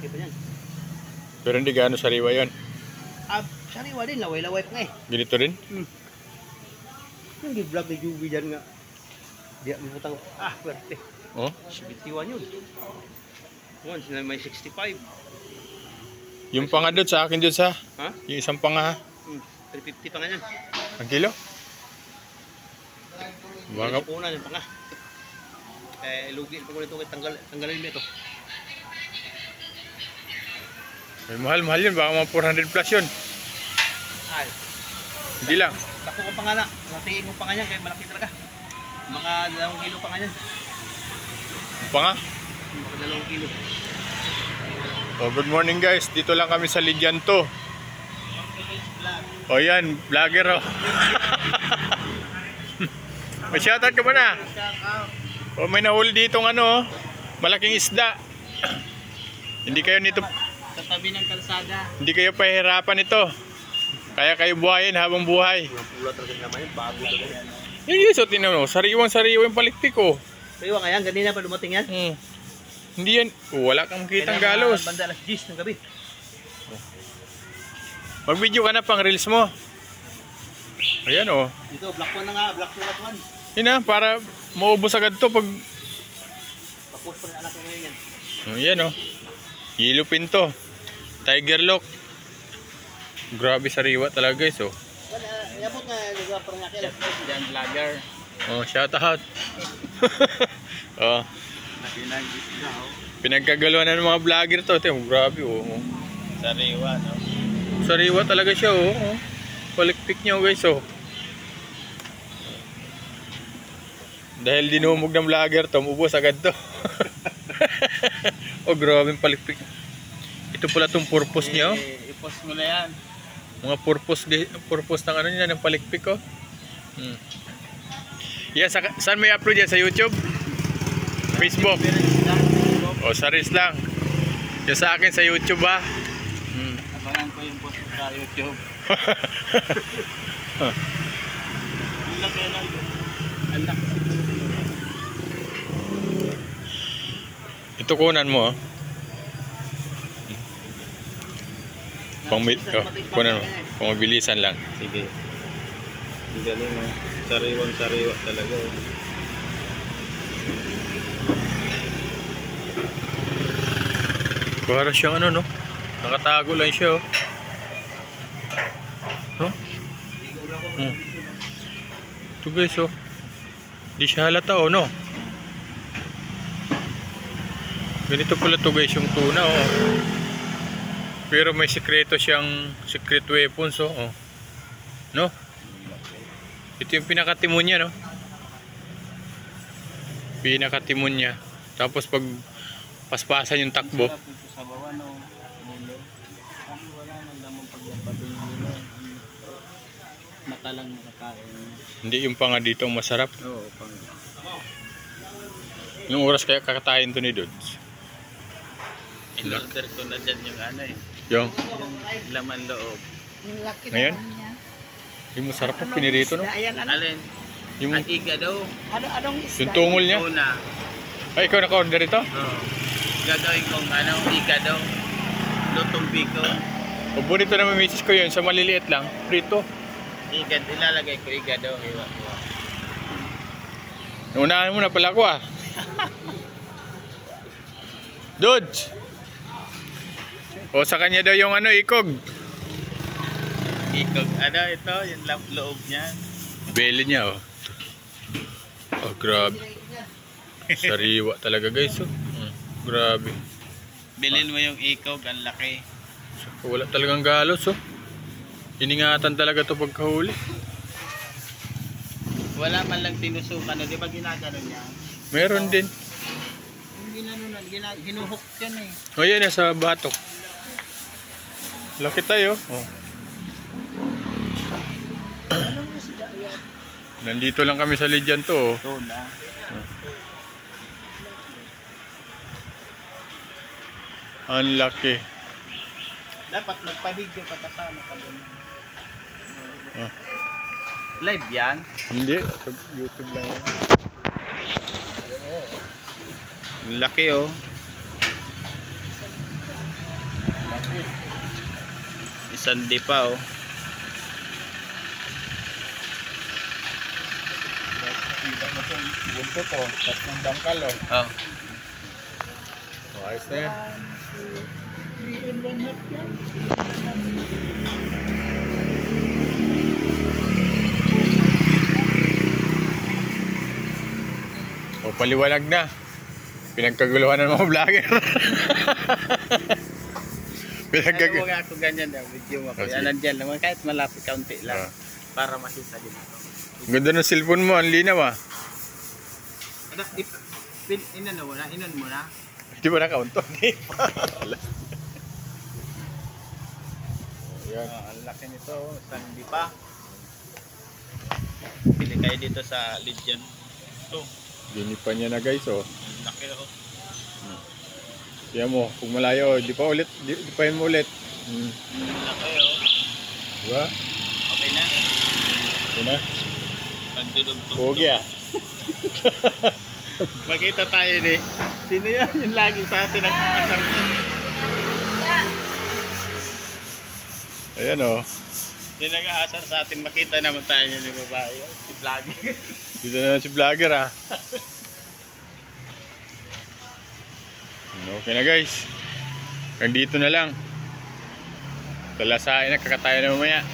Malaki pa yan. Pero hindi gaano sariwa yun. Sariwa din, laway-laway pa nga eh. Ganito rin? Yung gi-vlog ni Juby dyan nga. Di ako butang, pwerte. Oh? 71 yun. Ngayon, sila may 65. Yung panga doon sa akin doon sa. Ha? Yung isang panga ha. 350 pa nga yan. Ang kilo? Baka Una yung panga. Lugi pa ko nito, tanggalin mo ito. may mahal yun. Baka mga 400 plus yun. Ay. Hindi lang. Tako ko pa nga na. Natingin ko pa nga yan, kaya malaki talaga. Mga 2 kilo pa nga yan. Panga? Mga 2 kilo. Oh, good morning guys. Dito lang kami sa Lidyanto. Oh yan, vlogger oh. May shoutout ka ba na? Oh, may nahuli ditong ano, malaking isda. Hindi kayo nito, Sa tabi ng kalsada. hindi kayo pahirapan ito. Kaya kayo buhayin habang buhay. Pula talaga naman yun, bago talaga yan. Yung so tinan mo, sariwang palikpik oh. Kaya nga yan, ganina pa dumating yan. Hindi yan, wala kang kitang galos. Banda alas 10 ng gabi. Mag-video ka na pang reels mo. Ayan oh. Dito, black one na nga, black one. Yun na, para maubos agad to pag... Tapos pa rin anak ko ngayon yan. Ayan oh. Yellow pin to. Tiger lock. Grabe sariwa talaga guys oh. Yabot nga, nagwapar nga kailan. Yan, vlogger. Oh, shout out. Oh. Pinagkagaluan na ng mga vlogger to. Tingnan mo, grabe oh. Sariwa, no? Sariwa talaga siya oh. Palikpik niya guys oh. Dahil dinumog ng vlogger to, ubos agad to. Oh, grabe yung palikpik. Ito pala tong purpose niya oh. I-post mo na yan. Mga purpose ng ano niya, ng palikpik oh. Yan, saan may upload yan? Sa YouTube? Facebook? O sa Reels lang. Yung sa akin sa YouTube ha. Abangan ko yung post sa YouTube. Ito kunan mo oh. Kunan mo. Pangmabilisan lang. Sige. Ang galing mo. Sariwang-sariwa talaga. Para siyang ano no. Nakatago lang siya oh. Huh? Ito guys oh. Di siya halata oh no. Ganito pala to guys yung tuna oh. Pero may secret weapons oh. No? Ito yung pinakatimon niya no. Pinakatimon niya. Tapos pag paspasan yung takbo. Sa bawah no. Wala nang lamang paglapatin nila. Mata lang nakakain. Hindi yung panga dito masarap. Oo, pang. Yung oras kaya kakatayin to ni Dudes. In-order ko na dyan yung ano eh. Yung Laman loob. ngayon? Yung masarap po pinirito no? Alin? Yung, Ang iga daw. Anong isda? yung tungol niya. Tuna. Ay, ikaw naka-order ito? Oo. Gagawin kong ano, iga daw. Lutong biko. O bonito na mamisis ko yun sa maliliit lang. Prito. Iga, ilalagay ko iga daw. Iwa. Naunahan mo na pala ako ah. Dudes! O sa kanya daw yung ano, ikog. Ikog. Ano ito? Yung loob niyan. Belly niya oh. Oh, grabe. Sariwa talaga guys oh. Grabe. Bilhin mo yung ikog. Ang laki. Wala talagang galos oh. Iningatan talaga to pagkahuli. Wala man lang tinusukan. Di ba ginagano niya? Meron din. Yung ginanunan, ginuhook yan eh. O yan sa batok. Laki tayo oh. Nandito lang kami sa Lidyanto oh. Tuna. Ang laki. Dapat magpa-video pa kasama ka doon. Oh. Live yan? Hindi, sa YouTube lang yan. Laki oh. Isang di pa oh. Kita mo itong bunto to. Tapos ng dangkal oh. Oh. Ayos na yan. O paliwanag na. Pinagkaguluhan ng mga vlogger. Ano mo nga ako ganyan na video mo. Oh, sige. Kaya nandyan naman kahit malapit kaunti lang. Ah. Para makita din ako. Ganda ng cellphone mo. Ang linaw ah. Ano, inan mo na? Inan mo na? Di ba nakaunto? Ayan. Ang laki nito. Isang di pa. Pili kayo dito sa Legion. Ito. Ginipan niya na guys oh. Ang laki oh. Yan mo, kung malayo, di pa yun mo ulit. Ang laki oh. Diba? Okay na. Yun na. Pagdudugtog. Pogi ah. Makita tayo ni. Sino yan? Yung lagi sa atin nagkakasar niya. Ayan oh. Yung nag-aasar sa atin, makita naman tayo niya ng babae. Si Vlogger. Dito na si vlogger ah. Okay na guys. Hanggang dito na lang. Talasain na, kakatayo na mamaya.